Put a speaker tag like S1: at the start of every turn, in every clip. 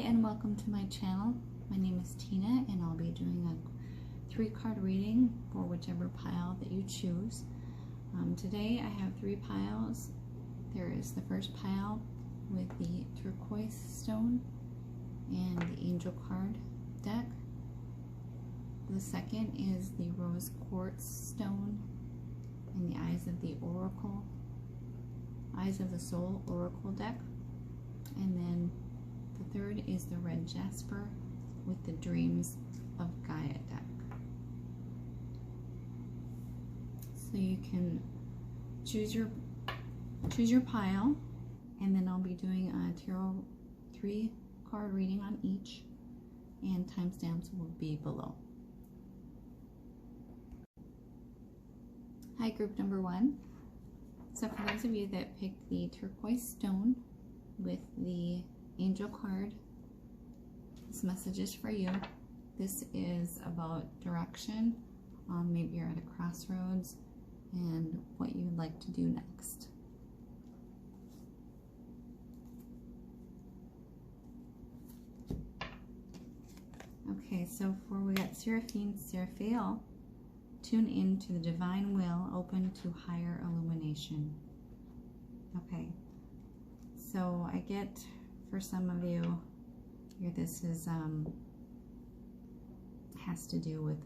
S1: and welcome to my channel. My name is Tina and I'll be doing a 3-card reading for whichever pile that you choose. Today I have 3 piles. There is the first pile with the turquoise stone and the angel card deck. The second is the rose quartz stone and the eyes of the oracle, eyes of the soul oracle deck. And then the third is the red jasper with the dreams of Gaia deck. So you can choose your pile, and then I'll be doing a tarot 3-card reading on each, and timestamps will be below. Hi, group number 1. So for those of you that picked the turquoise stone with the angel card, this message is for you. This is about direction. Maybe you're at a crossroads and what you'd like to do next. Okay, so we got Seraphine, Seraphael. Tune in to the divine will, open to higher illumination. Okay, so I get, for some of you here, this is has to do with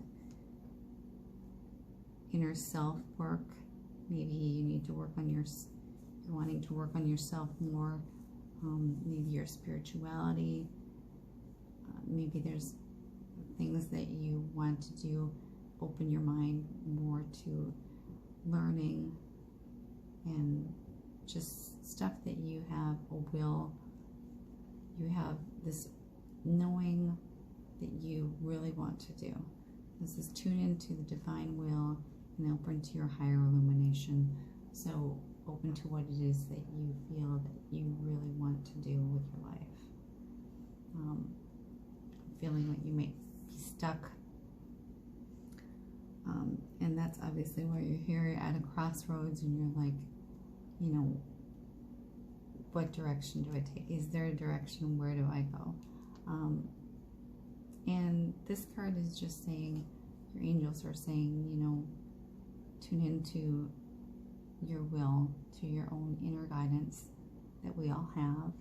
S1: inner self work. Maybe you need to work on you're wanting to work on yourself more. Maybe your spirituality. Maybe there's things that you want to do. Open your mind more to learning and just stuff that you have a will. You have this knowing that you really want to do. This is tune into the divine will and open to your higher illumination. So open to what it is that you feel that you really want to do with your life. Feeling like you may be stuck. And that's obviously why you're here. You're at a crossroads and you're like, you know, what direction do I take? Is there a direction? Where do I go? And this card is just saying, your angels are saying, you know, tune into your will, to your own inner guidance that we all have,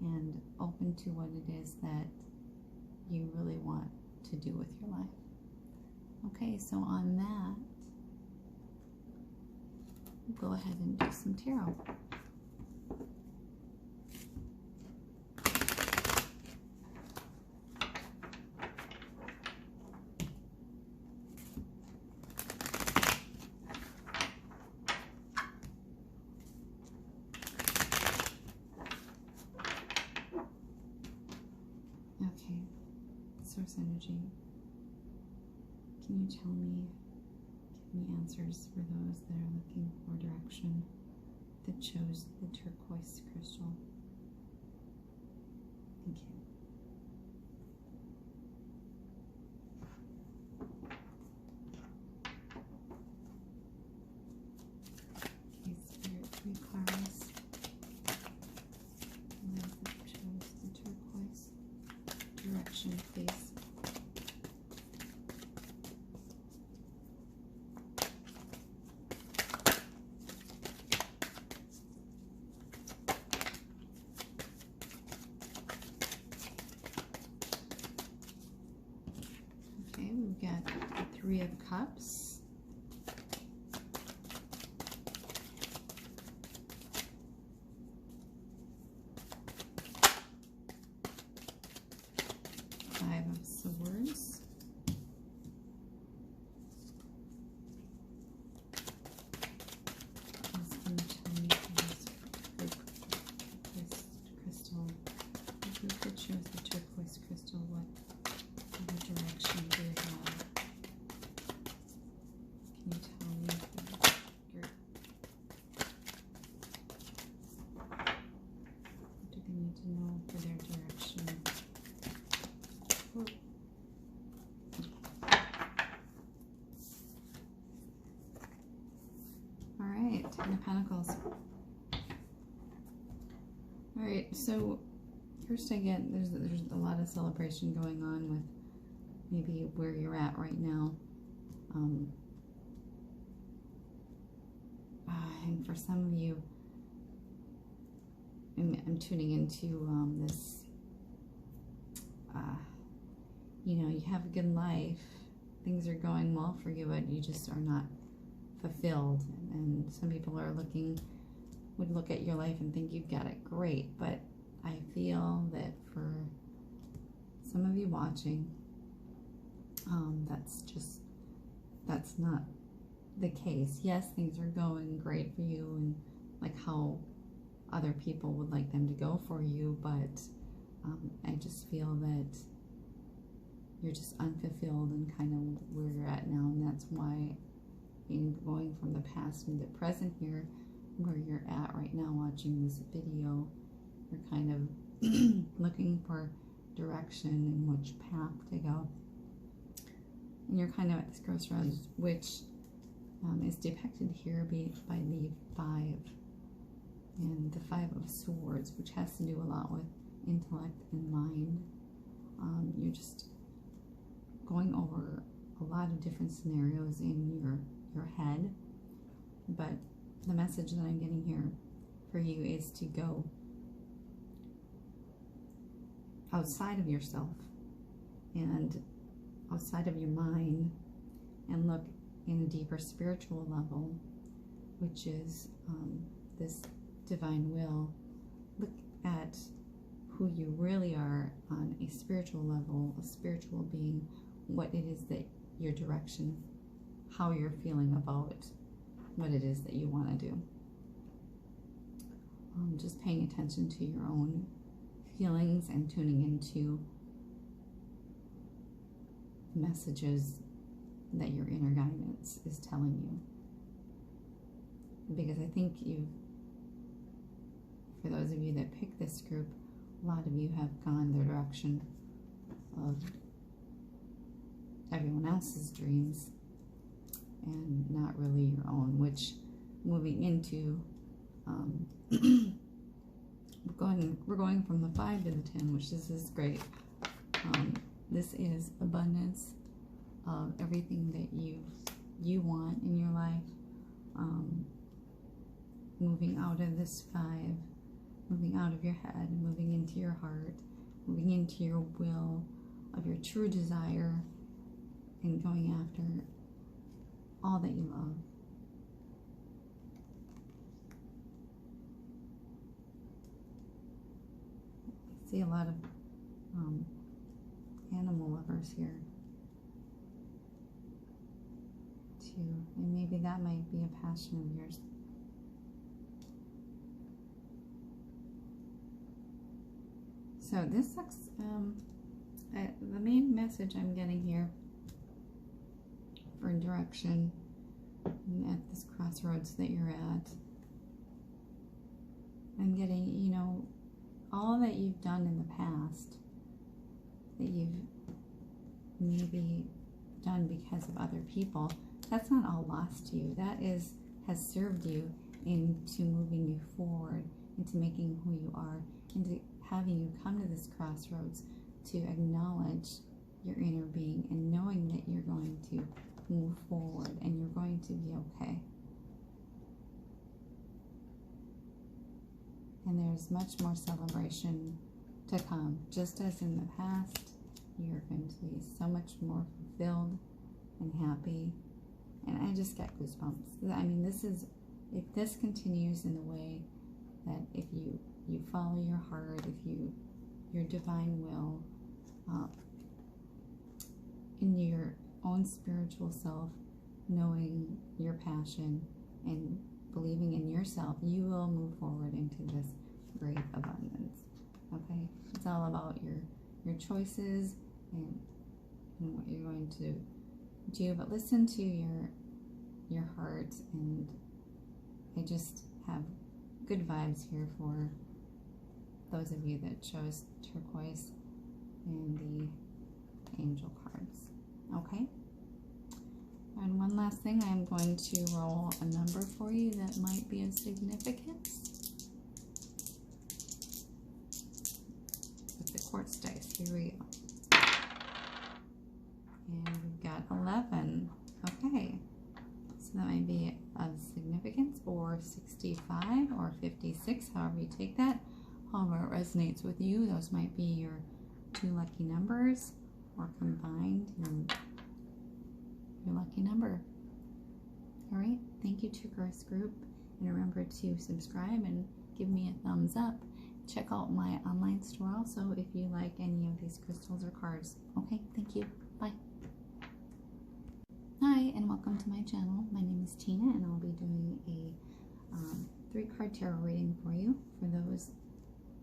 S1: and open to what it is that you really want to do with your life. Okay, so on that, we'll go ahead and do some tarot. Okay, source energy. Can you tell me, give me answers for those that are looking for direction, that chose the turquoise crystal? Thank you. Okay, Spirit, 3 cards. And those that chose the turquoise direction, please. We've got the 3 of Cups, Five of Swords, it's going to tell me this crystal, the group that chose the turquoise crystal, what other direction do you have? Can you tell me the group? What do they need to know for their direction? Ooh. All right, 10 of Pentacles. All right, so First I get, there's a lot of celebration going on with maybe where you're at right now. And for some of you, I'm tuning into this, you know, you have a good life, things are going well for you, but you just are not fulfilled. And some people are would look at your life and think you've got it great, but I feel that for some of you watching, that's not the case. Yes, things are going great for you and like how other people would like them to go for you, but I just feel that you're just unfulfilled and kind of where you're at now, and that's why in going from the past into the present here, where you're at right now watching this video, you're kind of looking for direction and which path to go. And you're kind of at this crossroads, which is depicted here by the 5 and the 5 of Swords, which has to do a lot with intellect and mind. You're just going over a lot of different scenarios in your head, but the message that I'm getting here for you is to go outside of yourself and outside of your mind and look in a deeper spiritual level, which is this divine will. Look at who you really are on a spiritual level, a spiritual being, what it is that your direction, how you're feeling about what it is that you want to do. Just paying attention to your own feelings and tuning into messages that your inner guidance is telling you. Because I think for those of you that pick this group, a lot of you have gone the direction of everyone else's dreams and not really your own, which moving into we're going from the 5 to the 10, which this is great. This is abundance of everything that you want in your life. Moving out of this 5, moving out of your head, moving into your heart, moving into your will of your true desire, and going after all that you love. I see a lot of animal lovers here too, and maybe that might be a passion of yours. So this looks, the main message I'm getting here for direction at this crossroads that you're at, I'm getting, you know, all that you've done in the past, that you've maybe done because of other people, that's not all lost to you. That has served you into moving you forward, into making who you are, into having you come to this crossroads to acknowledge your inner being and knowing that you're going to move forward and you're going to be okay. And there's much more celebration to come. Just as in the past, you're going to be so much more fulfilled and happy. And I just get goosebumps. I mean, if this continues in the way that if you follow your heart, if your divine will, in your own spiritual self, knowing your passion and believing in yourself, you will move forward into this great abundance. Okay, it's all about your choices and what you're going to do. But listen to your heart, and I just have good vibes here for those of you that chose turquoise and the angel cards. Okay. And one last thing, I'm going to roll a number for you that might be of significance. material. And we've got 11. Okay. So that might be of significance, or 65 or 56, however you take that. However it resonates with you, those might be your 2 lucky numbers, or combined your lucky number. All right, thank you, Turquoise group, and remember to subscribe and give me a thumbs up. Check out my online store also if you like any of these crystals or cards. Okay, thank you. Bye. Hi, and welcome to my channel. My name is Tina, and I'll be doing a 3-card tarot reading for you, for those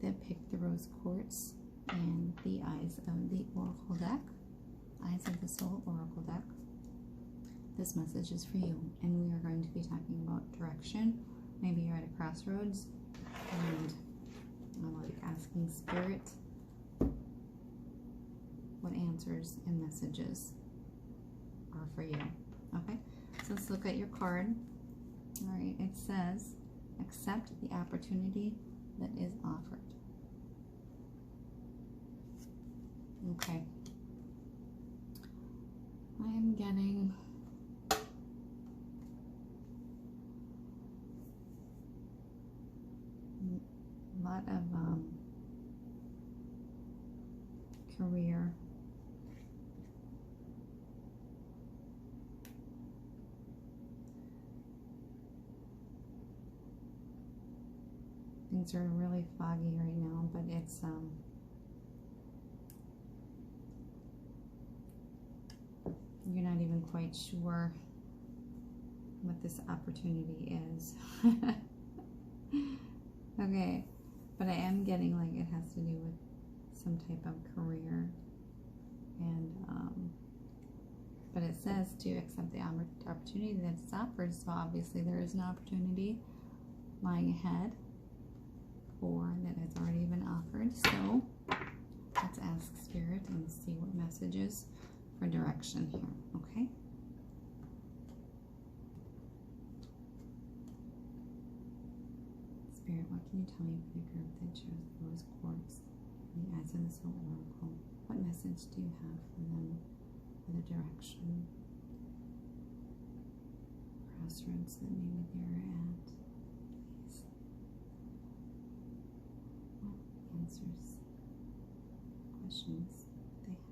S1: that picked the rose quartz and the Eyes of the Oracle deck, Eyes of the Soul Oracle deck. This message is for you, and we are going to be talking about direction. Maybe you're at a crossroads, and I'm like asking Spirit what answers and messages are for you. Okay, so let's look at your card. All right, it says, accept the opportunity that is offered. Okay, I am getting a lot of career. Things are really foggy right now, but it's you're not even quite sure what this opportunity is. Okay, but I am getting like it has to do with some type of career, and but it says to accept the opportunity that's offered, so obviously there is an opportunity lying ahead, or that has already been offered. So let's ask Spirit and see what messages for direction here. Okay, Spirit, what can you tell me for the group that chose the rose quartz and the Eyes of the Soul Oracle? What message do you have for them for the direction? Crossroads that maybe they're at. Please. What answers, questions they have?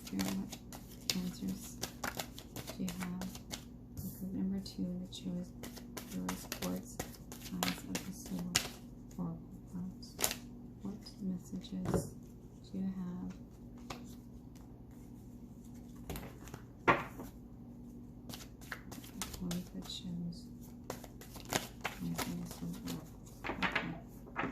S1: Thank you. What answers do you have? Group number 2 that chose the rose quartz, Eyes of the Soul Oracle cards. What messages do you have? Ones that shows Eyes of the Soul Oracle. Okay.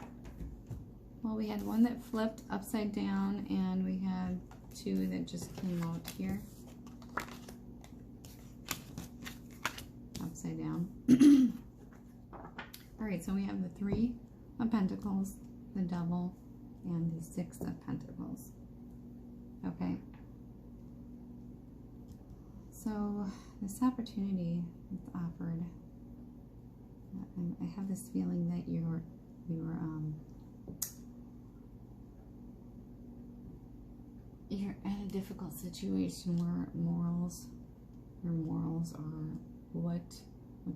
S1: Well, we had one that flipped upside down, and we had 2 that just came out here upside down. All right, so we have the 3 of Pentacles, the Devil, and the 6 of Pentacles. Okay, so this opportunity is offered. I have this feeling that you're in a difficult situation where your morals are what's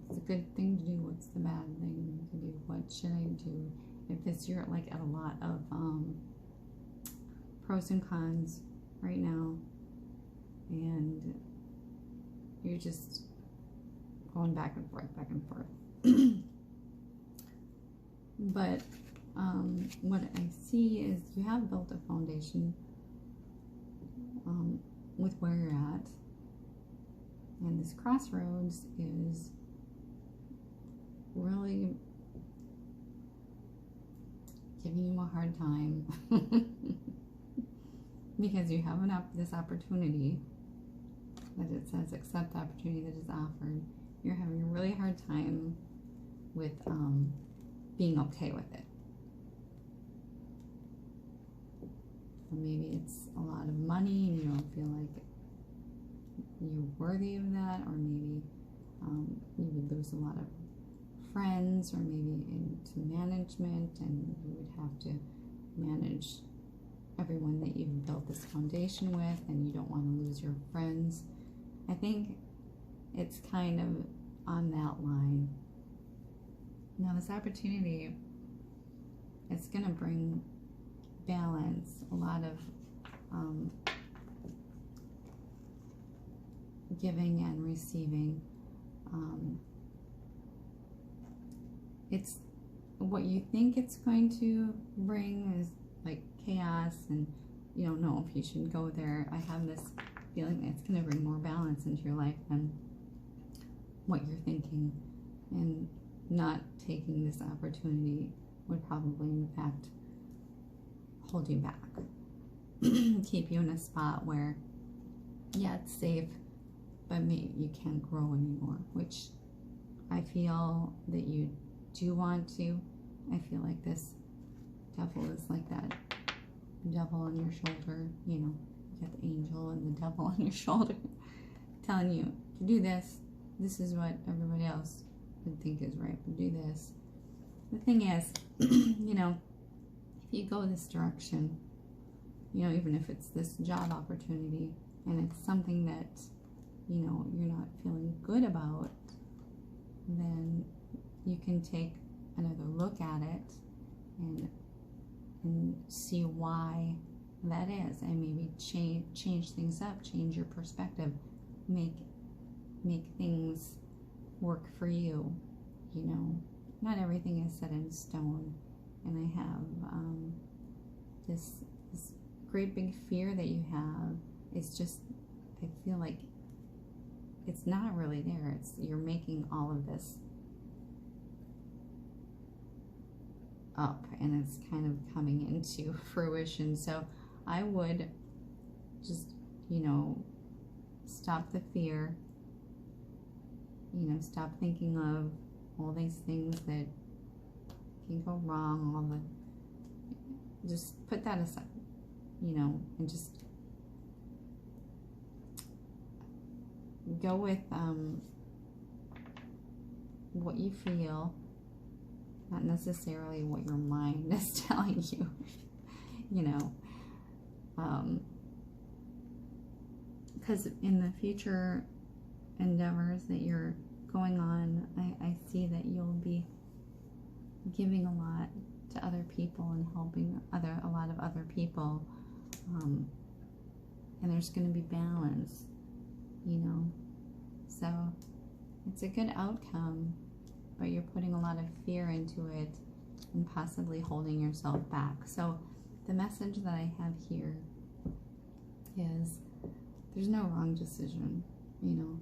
S1: the good thing to do, what's the bad thing to do, what should I do? If this, you're like at a lot of pros and cons right now, and you're just going back and forth, but what I see is you have built a foundation with where you're at, and this crossroads is really giving you a hard time. because you have this opportunity that it says accept opportunity that is offered. You're having a really hard time with being okay with it. Or maybe it's a lot of money and you don't feel like you're worthy of that, or maybe you would lose a lot of friends, or maybe into management, and you would have to manage everyone that you've built this foundation with, and you don't want to lose your friends. I think it's kind of on that line. Now this opportunity, it's going to bring balance, a lot of giving and receiving. It's what you think it's going to bring is like chaos, and you don't know if you should go there. I have this feeling that it's going to bring more balance into your life than what you're thinking, and not taking this opportunity would probably in fact hold you back, keep you in a spot where, yeah, it's safe, but maybe you can't grow anymore, which I feel that you do want to. I feel like this devil is like that devil on your shoulder, you know, you got the angel and the devil on your shoulder telling you to do this. This is what everybody else would think is right, but do this. The thing is, you know, if you go this direction, you know, even if it's this job opportunity and it's something that, you know, you're not feeling good about, then you can take another look at it and see why that is, and maybe change things up, change your perspective, make things work for you. You know, not everything is set in stone, and I have this great big fear that you have. It's just, I feel like it's not really there. It's, you're making all of this up, and it's kind of coming into fruition. So I would just, you know, stop the fear, you know, stop thinking of all these things that can go wrong, just put that aside, you know, and just go with what you feel, not necessarily what your mind is telling you, you know, because in the future endeavors that you're going on, I see that you'll be giving a lot to other people and helping a lot of other people, and there's going to be balance, you know, so it's a good outcome, but you're putting a lot of fear into it and possibly holding yourself back. So the message that I have here is there's no wrong decision, you know.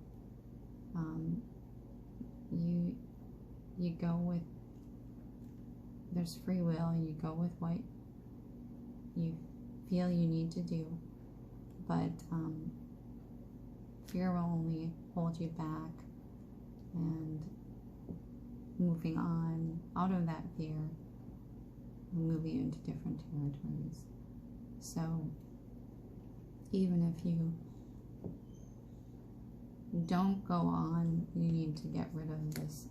S1: You go with, there's free will, you go with what you feel you need to do, but fear will only hold you back, and moving on out of that fear will move you into different territories. So even if you don't go on, you need to get rid of this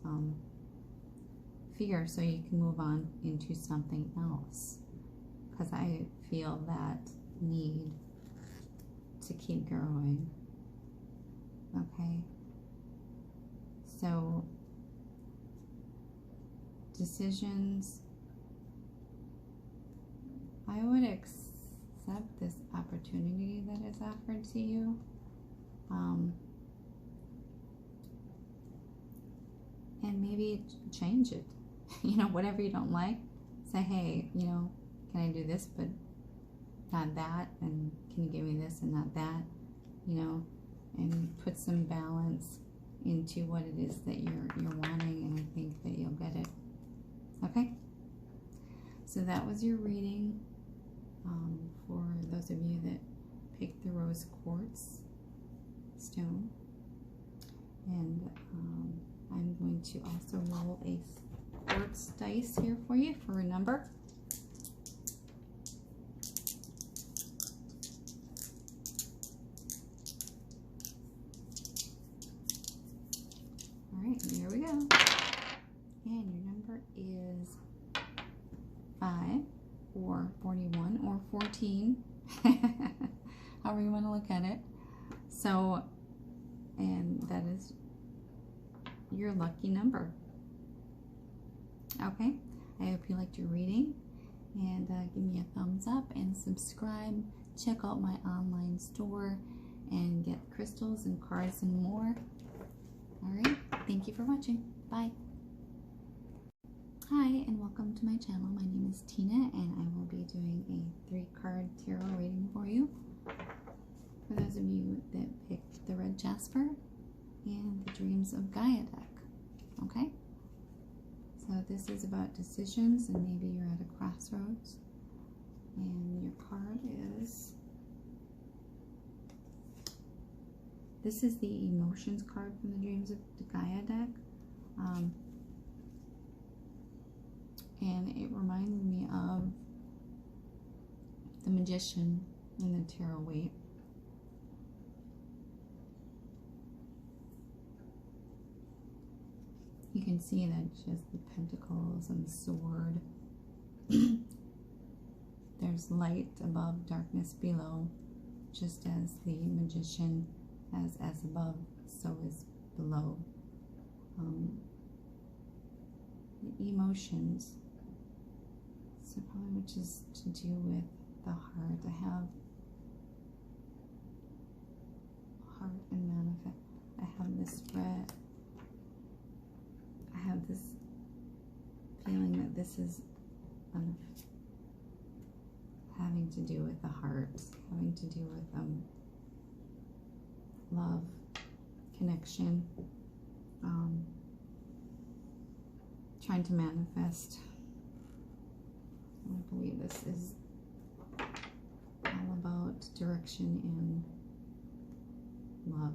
S1: fear so you can move on into something else, because I feel that need to keep growing. Okay, so decisions, I would accept this opportunity that is offered to you. And maybe change it. You know, whatever you don't like, say, hey, you know, can I do this but not that? And can you give me this and not that? You know, and put some balance into what it is that you're wanting, and I think that you'll get it. Okay? So that was your reading. For those of you that rose quartz stone. And I'm going to also roll a quartz dice here for you for a number. All right, here we go. And your number is 5 or 41 or 14, however you want to look at it. So, and that is your lucky number. Okay, I hope you liked your reading, and give me a thumbs up and subscribe. Check out my online store and get crystals and cards and more. All right, thank you for watching. Bye. Hi, and welcome to my channel. My name is Tina, and I will be doing a 3-card tarot reading for you. For those of you that picked the red jasper and the Dreams of Gaia deck. Okay? So this is about decisions, and maybe you're at a crossroads. And your card is... This is the emotions card from the Dreams of Gaia deck. And it reminded me of the Magician in the tarot weight. You can see that she has the pentacles and the sword. There's light above, darkness below, just as the Magician has as above, so is below. The emotions. So probably which is to do with the heart. I have heart and manifest. I have this red. I have this feeling that this is having to do with the heart, having to do with love, connection, trying to manifest. I believe this is all about direction and love.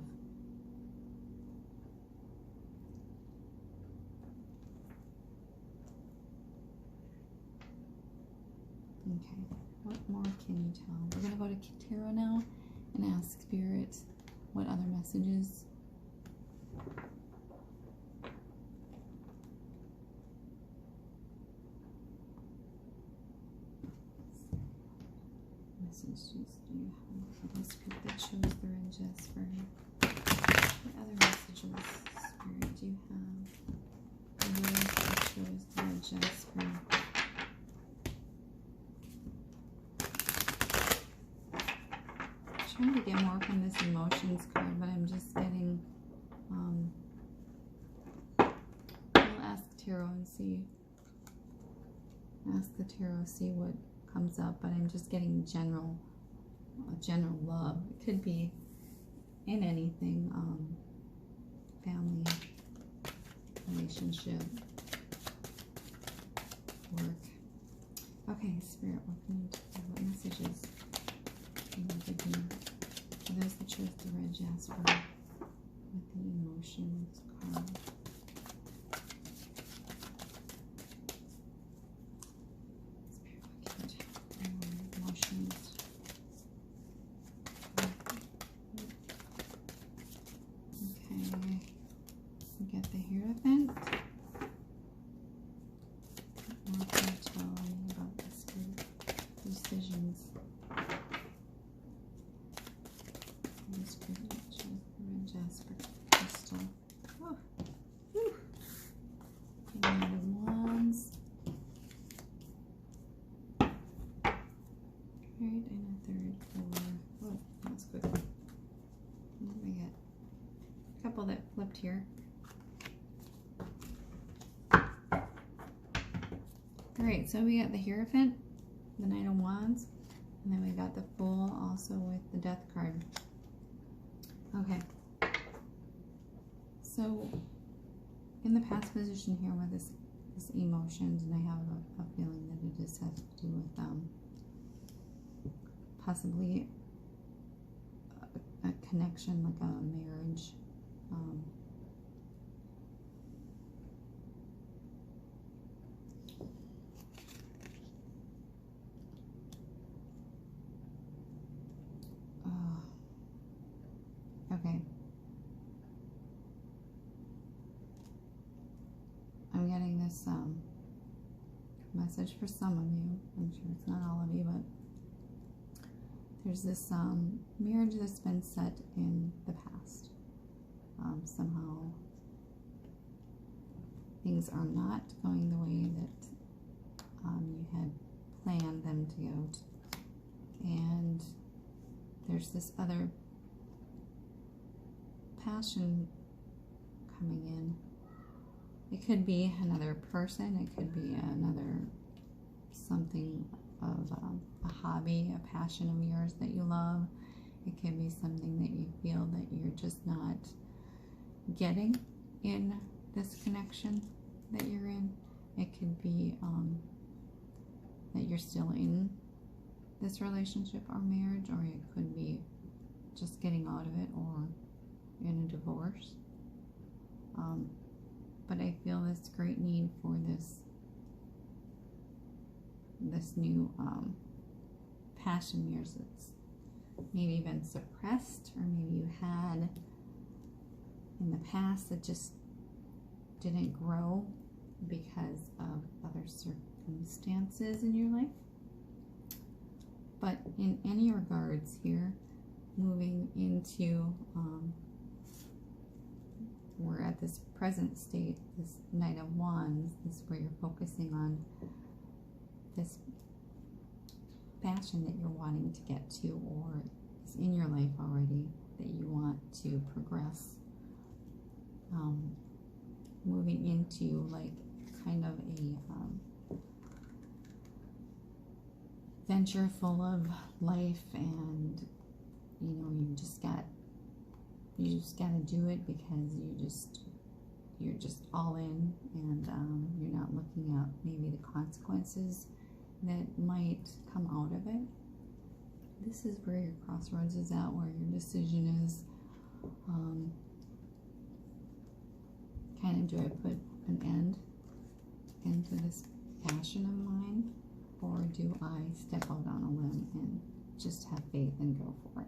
S1: Okay, what more can you tell? We're going to go to tarot now and ask Spirit what other messages do you have for this group that chose the red jasper? What other messages, Spirit, do you have for those that chose the red jasper? I'm trying to get more from this emotions card, but I'm just getting, we'll ask tarot and see, ask the tarot, see what comes up, but I'm just getting general love. It could be in anything, family, relationship, work. Okay, Spirit, what can you do? What messages can you give me for those that chose the red jasper with the emotions card? Decisions. This could be red jasper crystal. Oh. Whew. Knight of Wands. Right, and a third for. Oh, that's good. We got a couple that flipped here. Alright, so we got the Hierophant, the Knight of Wands, and then we got the Fool also with the Death card. Okay. So, in the past position here with this emotions, and I have a feeling that it just has to do with possibly a connection, like a marriage. Okay. I'm getting this message for some of you. I'm sure it's not all of you, but there's this marriage that's been set in the past. Somehow things are not going the way that you had planned them to go. And there's this other passion coming in. It could be another person, it could be another something of a hobby, a passion of yours that you love. It could be something that you feel that you're just not getting in this connection that you're in. It could be that you're still in this relationship or marriage, or it could be just getting out of it or in a divorce. But I feel this great need for this new passion of yours that's maybe been suppressed, or maybe you had in the past that just didn't grow because of other circumstances in your life. But in any regards here, moving into we're at this present state, this Knight of Wands, this is where you're focusing on this passion that you're wanting to get to, or is in your life already, that you want to progress. Moving into like kind of a venture full of life, and you just got to do it because you're just all in, and you're not looking at maybe the consequences that might come out of it. This is where your crossroads is at, where your decision is kind of, do I put an end into this passion of mine, or do I step out on a limb and just have faith and go for it?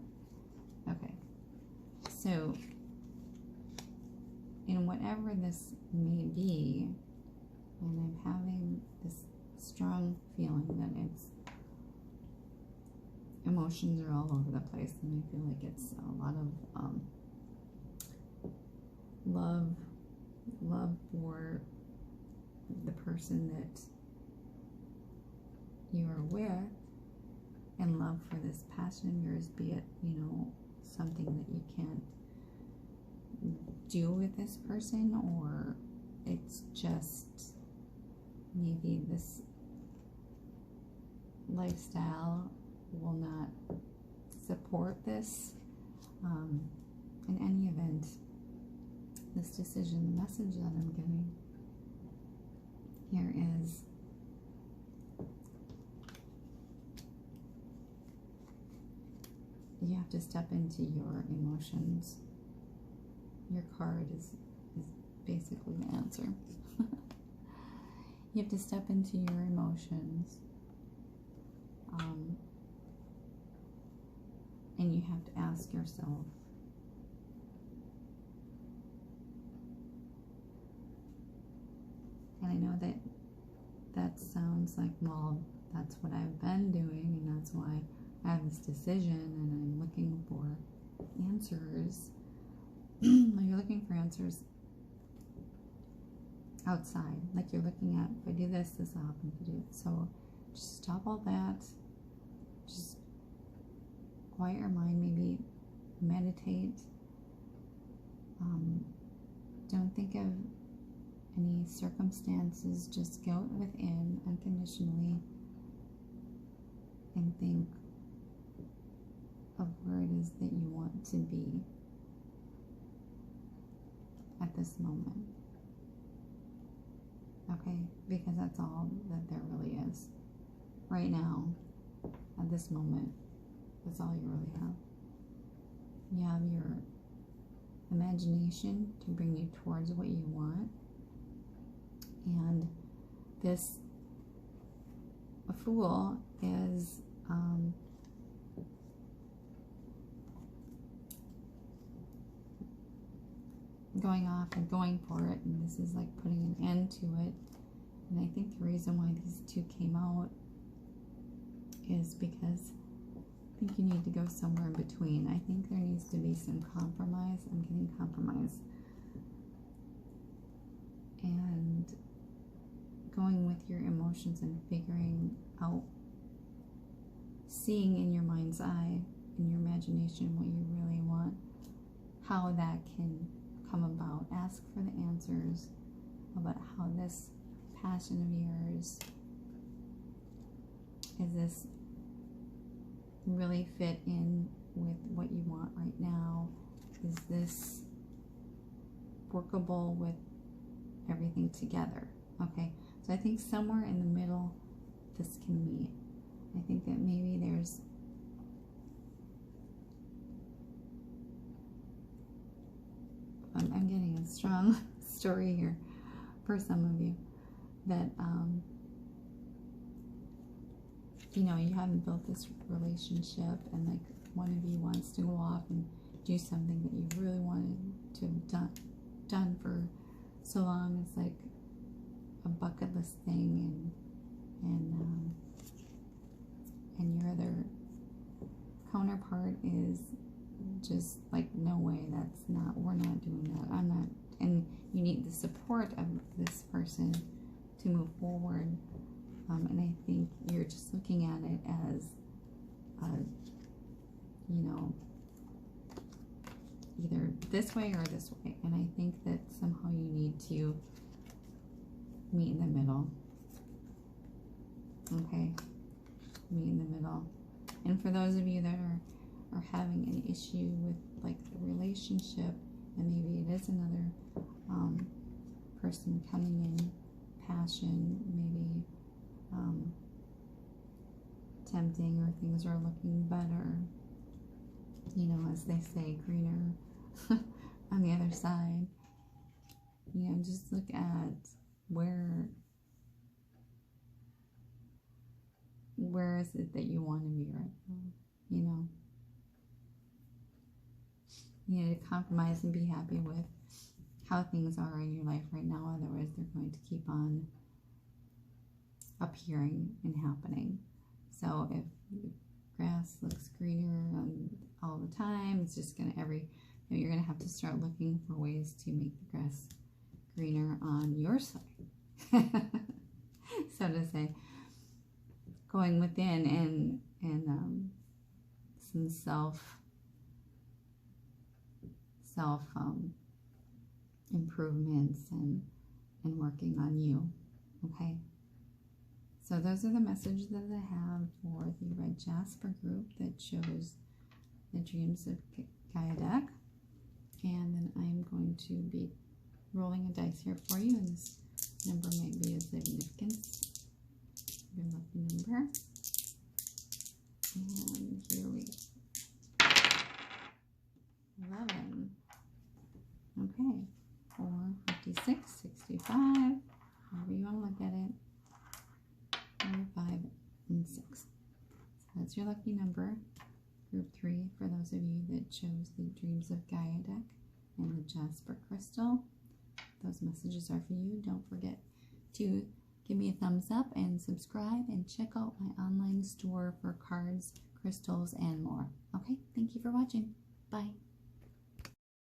S1: Okay. So, in whatever this may be, and I'm having this strong feeling that it's emotions are all over the place, and I feel like it's a lot of love for the person that you are with, and love for this passion of yours, be it something that you can't do with this person, or it's just maybe this lifestyle will not support this. In any event, this decision, the message that I'm getting here is you have to step into your emotions. Your card is basically the answer. You have to step into your emotions, and you have to ask yourself, and I know that sounds like, well, that's what I've been doing, and that's why I have this decision, and I'm looking for answers. You're looking for answers outside, like you're looking at, if I do this, this will happen. If I do it. So just stop all that. Just quiet your mind. Maybe meditate. Don't think of any circumstances. Just go within unconditionally and think of where it is that you want to be at this moment. Okay? Because that's all that there really is. Right now, at this moment, that's all you really have. You have your imagination to bring you towards what you want. And this Fool is going off and going for it, and this is like putting an end to it. And I think the reason why these two came out is because I think you need to go somewhere in between. I think there needs to be some compromise. I'm getting compromise. And going with your emotions and figuring out, seeing in your mind's eye, in your imagination, what you really want, how that can come about. Ask for the answers about how this passion of yours, is this really fit in with what you want right now? Is this workable with everything together? Okay, so I think somewhere in the middle this can meet. I think that maybe there's I'm getting a strong story here for some of you that you know, you haven't built this relationship, and like one of you wants to go off and do something that you really wanted to have done for so long. It's like a bucket list thing, and your other counterpart is just like, no way, we're not doing that. I'm not. And you need the support of this person to move forward. And I think you're just looking at it as, you know, either this way or this way. And I think that somehow you need to meet in the middle. Okay? Meet in the middle. And for those of you that are having an issue with like the relationship, and maybe it is another person coming in, passion, maybe tempting, or things are looking better, you know, as they say, greener on the other side. You know, just look at where is it that you want to be right now. You know, you need to compromise and be happy with how things are in your life right now, otherwise they're going to keep on appearing and happening. So if the grass looks greener all the time, it's just gonna you're gonna have to start looking for ways to make the grass greener on your side, so to say. Going within and some self improvements and working on you. Okay. So those are the messages that I have for the red jasper group that shows the Dreams of Gaia deck. And then I'm going to be rolling a dice here for you, and this number might be a significance, your lucky number. And here we go. 11. Okay. 4, 56, 65. However you want to look at it. 4, 5, and 6. So that's your lucky number. Group 3 for those of you that chose the Dreams of Gaia deck and the Jasper crystal. Those messages are for you. Don't forget to give me a thumbs up and subscribe, and check out my online store for cards, crystals, and more. Okay, thank you for watching. Bye.